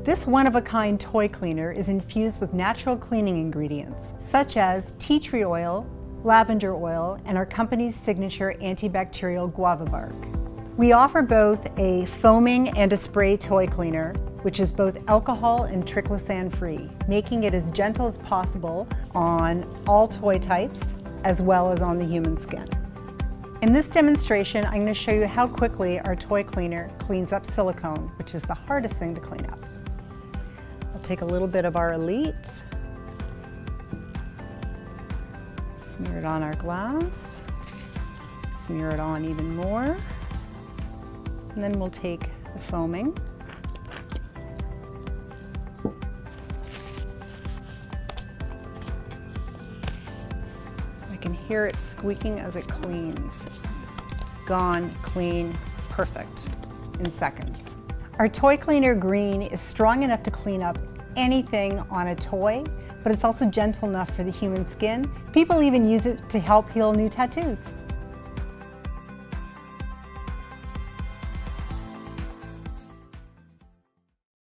This one-of-a-kind toy cleaner is infused with natural cleaning ingredients, such as tea tree oil, lavender oil, and our company's signature antibacterial guava bark. We offer both a foaming and a spray toy cleaner, which is both alcohol and triclosan free, making it as gentle as possible on all toy types, as well as on the human skin. In this demonstration, I'm going to show you how quickly our toy cleaner cleans up silicone, which is the hardest thing to clean up. I'll take a little bit of our Elite, smear it on our glass, smear it on even more, and then we'll take the foaming. I can hear it squeaking as it cleans. Gone, clean, perfect, in seconds. Our toy cleaner green is strong enough to clean up anything on a toy, but it's also gentle enough for the human skin. People even use it to help heal new tattoos.